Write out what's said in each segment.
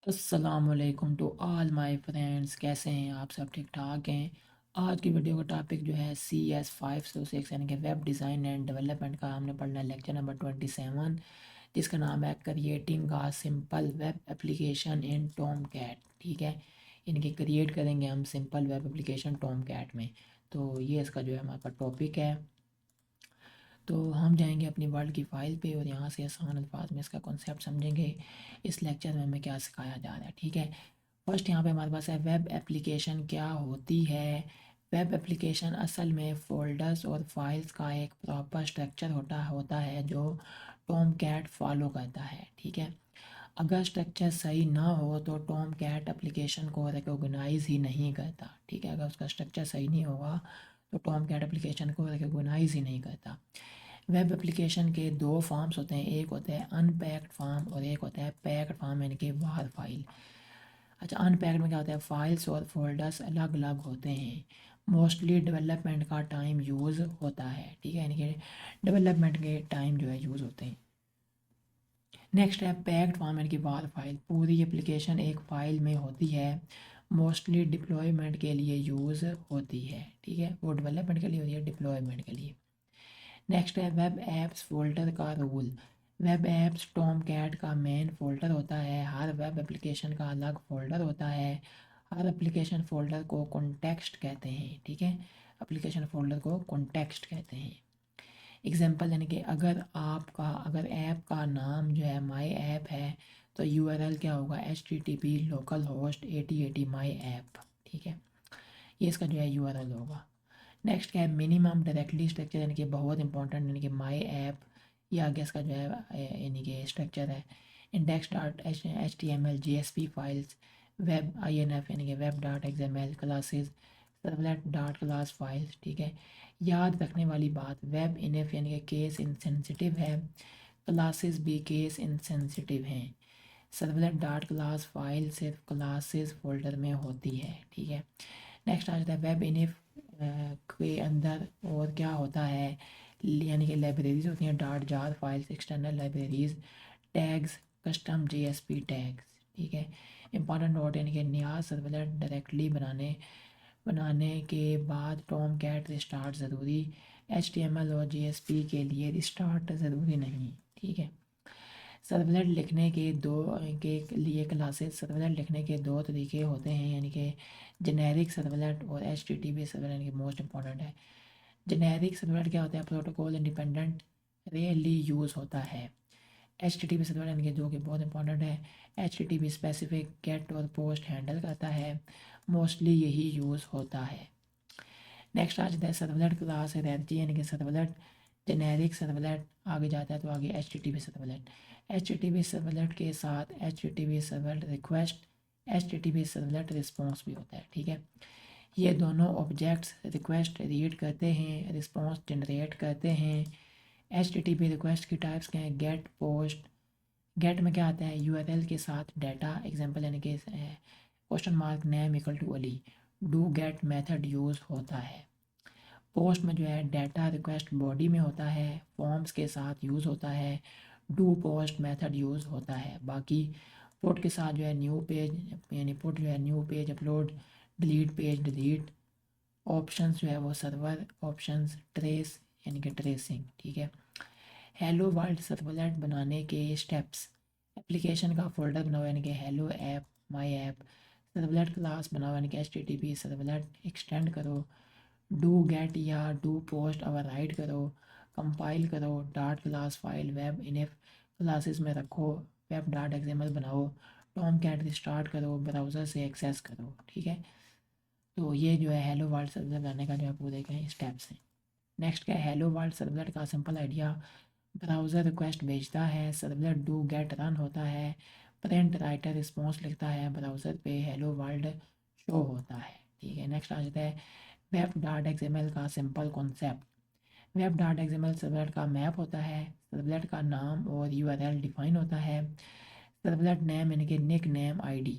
अस्सलामुअलैकुम to all my friends. कैसे हैं आप? सब ठीक ठाक हैं। आज की वीडियो का टॉपिक जो है CS 506 यानी कि वेब डिज़ाइन एंड डेवलपमेंट का हमने पढ़ना है, लेक्चर नंबर 27, जिसका नाम है creating a simple web application in Tomcat. ठीक है, इनके क्रिएट करेंगे हम simple web application Tomcat में। तो ये इसका जो है हमारे पास टॉपिक है। तो हम जाएंगे अपनी वर्ल्ड की फ़ाइल पे और यहाँ से आसान अल्फाज में इसका कॉन्सेप्ट समझेंगे। इस लेक्चर में हमें क्या सिखाया जा रहा है, ठीक है। फर्स्ट यहाँ पे हमारे पास है वेब एप्लीकेशन क्या होती है। वेब एप्लीकेशन असल में फ़ोल्डर्स और फाइल्स का एक प्रॉपर स्ट्रक्चर होता है जो टॉम कैट फॉलो करता है, ठीक है। अगर स्ट्रक्चर सही ना हो तो टॉम कैट एप्लीकेशन को रिकॉग्नाइज़ ही नहीं करता, ठीक है। अगर उसका स्ट्रक्चर सही नहीं होगा तो टॉम कैट एप्लीकेशन को रिकॉग्नाइज़ ही नहीं करता। वेब एप्लीकेशन के दो फॉर्म्स होते हैं, एक होता है अनपैक्ड फॉर्म और एक होता है पैक्ड फॉर्म यानी कि बाहर फाइल। अच्छा, अनपैक्ड में क्या होता है, फाइल्स और फोल्डर्स अलग अलग होते हैं। मोस्टली डेवलपमेंट का टाइम यूज़ होता है, ठीक है, यानी कि डेवलपमेंट के टाइम जो है यूज़ होते हैं। नेक्स्ट है पैक्ड फॉर्म यानी कि बार फाइल। पूरी एप्लीकेशन एक फ़ाइल में होती है, मोस्टली डिप्लॉयमेंट के लिए यूज़ होती है, ठीक है। वो डेवलपमेंट के लिए होती है, डिप्लॉयमेंट के लिए। नेक्स्ट है वेब एप्स फोल्डर का rule. Web apps Tomcat का मेन फोल्डर होता है। हर वेब एप्लीकेशन का अलग फोल्डर होता है। हर एप्लीकेशन फोल्डर को कॉन्टेक्स्ट कहते हैं, ठीक है। एप्लीकेशन फोल्डर को कॉन्टेक्स्ट कहते हैं। एग्जांपल यानी कि अगर ऐप का नाम जो है माई ऐप है तो यूआरएल क्या होगा, HTTP local host 8080 my app, ठीक है। ये इसका जो है यूआरएल होगा। नेक्स्ट क्या है, मिनिमम डायरेक्टली स्ट्रक्चर यानी कि बहुत इंपॉर्टेंट, यानी कि माई ऐप ये आगे इसका जो है यानी कि स्ट्रक्चर है। Index dot HTML JSP files, web INF यानी कि web dot XML classes, servlet dot class files, ठीक है। याद रखने वाली बात, वेब इनफ यानी कि केस इंसेंसिटिव है, क्लासेस भी केस इंसेंसिटिव हैं। सर्वलेट डॉट क्लास फाइल सिर्फ क्लासेस फोल्डर में होती है, ठीक है। नेक्स्ट आ जाता है वेब इनिफ के अंदर और क्या होता है, यानी कि लाइब्रेरीज होती हैं, dot jar files, external libraries, tags, custom JSP tags, ठीक है। इंपॉर्टेंट नोट यानी कि नया सर्वलेट डायरेक्टली बनाने के बाद टॉम कैट रिस्टार्ट ज़रूरी, HTML और JSP के लिए रिस्टार्ट ज़रूरी नहीं, ठीक है। सर्वलेट लिखने के लिए क्लासेस, सर्वलेट लिखने के दो तरीके होते हैं, यानी कि जेनेरिक सर्वलेट और HTTP सर्वलेट, यानी कि मोस्ट इंपॉर्टेंट है। जेनेरिक सर्वलेट क्या होता है, प्रोटोकॉल इंडिपेंडेंट, रेयरली यूज़ होता है। HTTP सर्वलेट यानी कि जो कि बहुत इंपॉर्टेंट है, HTTP स्पेसिफिक गेट और पोस्ट हैंडल करता है, मोस्टली यही यूज़ होता है। नेक्स्ट आ जाता है सर्वलेट क्लास हायरार्की, यानी कि सर्वलेट जेनेरिक सर्वलेट आगे जाता है तो आगे HTTP सर्वलेट। HTTP सर्वलेट के साथ HTTP servlet request, HTTP servlet response भी होता है, ठीक है। ये दोनों ऑब्जेक्ट्स रिक्वेस्ट रीड करते हैं, रिस्पॉन्स जनरेट करते हैं। HTTP रिक्वेस्ट की टाइप्स क्या हैं, गेट, पोस्ट। गेट में क्या आता है, URL के साथ डाटा, एग्जांपल यानी कि question mark name equal to Ali, do get method use होता है। पोस्ट में जो है डाटा रिक्वेस्ट बॉडी में होता है, फॉर्म्स के साथ यूज़ होता है, डू पोस्ट मेथड यूज़ होता है। बाकी पुट के साथ जो है न्यू पेज, यानी पुट जो है new page upload, delete page delete. Options जो है वो सर्वर ऑप्शंस, ट्रेस यानी कि ट्रेसिंग, ठीक है। हेलो वर्ल्ड सर्वलेट बनाने के स्टेप्स, एप्लीकेशन का फोल्डर बनाओ यानी कि hello app my app, servlet class बनाओ यानी कि HTTP सर्वलेट एक्सटेंड करो, डू गेट या डू पोस्ट ओवर राइट करो, कंपाइल करो, dot class file web enough classes में रखो, वेब डॉट XML बनाओ, टॉम कैट रिस्टार्ट करो, ब्राउज़र से एक्सेस करो, ठीक है। तो ये जो है हेलो वर्ल्ड सर्वलेट बनाने का जो है पूरे के स्टेप्स हैं। नेक्स्ट क्या है, हेलो वर्ल्ड सर्वलेट का सिंपल आइडिया, ब्राउज़र रिक्वेस्ट भेजता है, सर्वलेट डू गेट रन होता है, प्रिंट राइटर रिस्पॉन्स लिखता है, ब्राउज़र पे हेलो वर्ल्ड शो होता है, ठीक है। नेक्स्ट आ जाता है वेब डॉट XML का simple concept. Web dot XML servlet का मैप होता है, सर्वलेट का नाम और URL डिफाइन होता है, सर्वलेट नेम यानी कि nick name ID,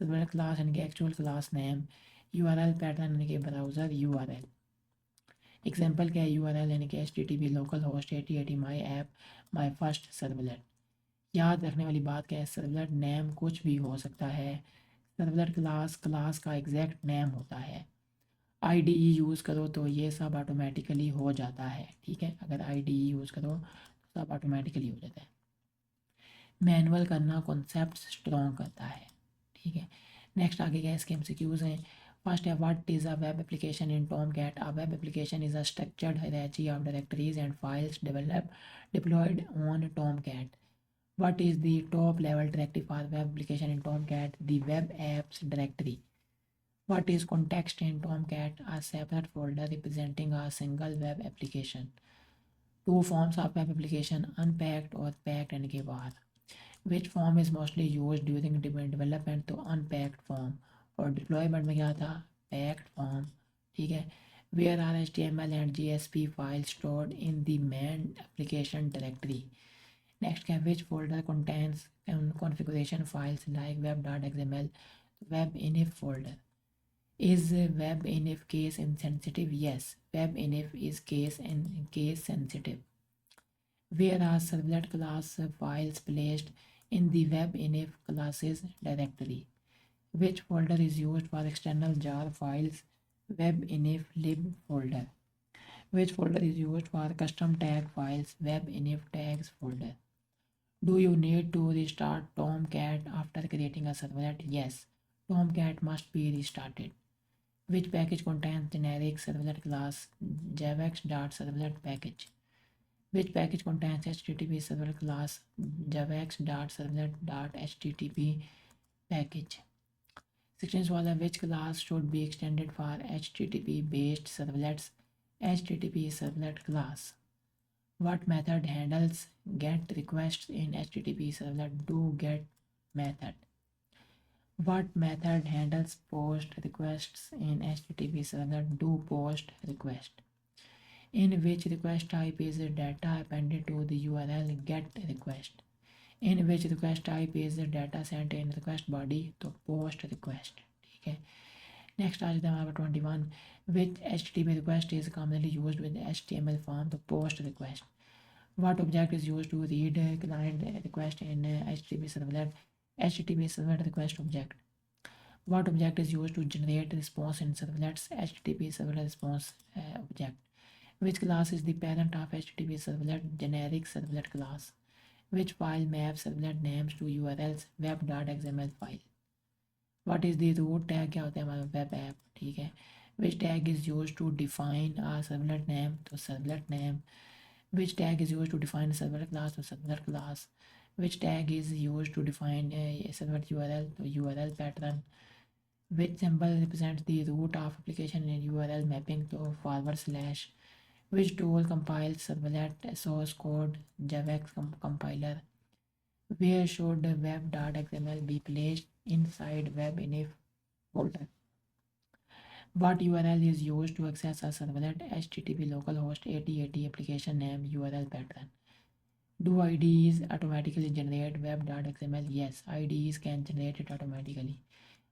servlet class यानी कि actual class name, URL pattern यानी कि ब्राउज़र URL। एग्जांपल क्या है, URL यानी कि HTTP local host 8080 my app my first servlet. याद रखने वाली बात क्या है, सर्वलेट नेम कुछ भी हो सकता है। सर्वलेट क्लास क्लास का एग्जैक्ट नेम होता है। आईडीई यूज़ करो तो ये सब ऑटोमेटिकली हो जाता है, ठीक है। अगर आईडीई यूज़ करो तो सब ऑटोमेटिकली हो जाता है। मैनुअल करना कॉन्सेप्ट स्ट्रॉन्ग करता है, ठीक है। नेक्स्ट आगे क्या है, इसके एमसीक्यूज हैं। फर्स्ट है, what is a web application in Tomcat. A web application is a structured hierarchy of directories and files develop diploid on Tomcat. What is the top level directory for web application in Tomcat? The web apps directory. What is context in Tomcat? A separate folder representing a single web application. Two forms of web application, unpacked or packed and के बाहर. Which form is mostly used during development? तो unpacked form. और deployment में क्या था, packed form, ठीक है। Where are HTML and JSP files stored in the main application directory? Next क्या, which folder contains configuration files like web.xml? webinif folder. Is webinif case insensitive? Yes, webinif is case sensitive. Where are servlet class files placed in the webinif classes directory? Which folder is used for external jar files? webinif lib folder. Which folder is used for custom tag files? webinif tags folder. Do you need to restart Tomcat after creating a servlet? Yes, Tomcat must be restarted. Which package contains generic servlet class javax.servlet package? Which package contains HTTP server class javax.servlet.http package? 16th was which class should be extended for HTTP based servlets? HTTP servlet class. What method handles GET requests in HTTP servlet? Do GET method. What method handles POST requests in HTTP servlet? Do POST request. In which request type is data appended to the URL? GET request. In which request type is data sent in request body? तो POST request, ठीक है। Next आ जाता है हमारा 21, which HTTP request is commonly used with HTML form? तो post request. What object is used to read client request in HTTP servlet? HTTP servlet request object. What object is used to generate response in servlets? HTTP servlet response object. Which class is the parent of HTTP servlet? Generic servlet class. Which file maps servlet names to URLs? web.xml file. What is the root tag? क्या होता है हमारा web app, ठीक है। Which tag is used to define a servlet name? तो servlet name. Which tag is used to define a servlet class? तो servlet class. Which tag is used to define a servlet URL? तो URL pattern. Which symbol represents the root of application in URL mapping? तो /. Which tool compiles servlet source code? javax compiler. Where should web.xml be placed? Inside webinif folder. What URL is used to access a servlet? HTTP localhost 8080 application name URL pattern. Do IDEs automatically generate web.xml? Yes, IDEs can generate it automatically.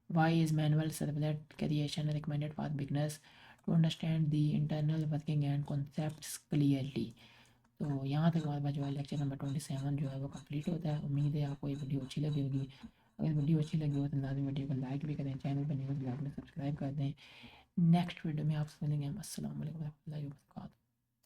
Why is manual servlet creation recommended for beginners? To understand the internal working and concepts clearly. तो यहाँ तक हमारे पास जो है lecture number 27 जो है वो complete होता है। उम्मीद है आपको ये वीडियो अच्छी लगी होगी। अगर वीडियो अच्छी लगी हो तो लाजमी वीडियो को लाइक भी करें, चैनल पर नहीं हो तो सब्सक्राइब कर दें। नेक्स्ट वीडियो में आपसे मिलेंगे हम। अस्सलाम वालेकुम रहमतुल्लाहि व बरकातहू।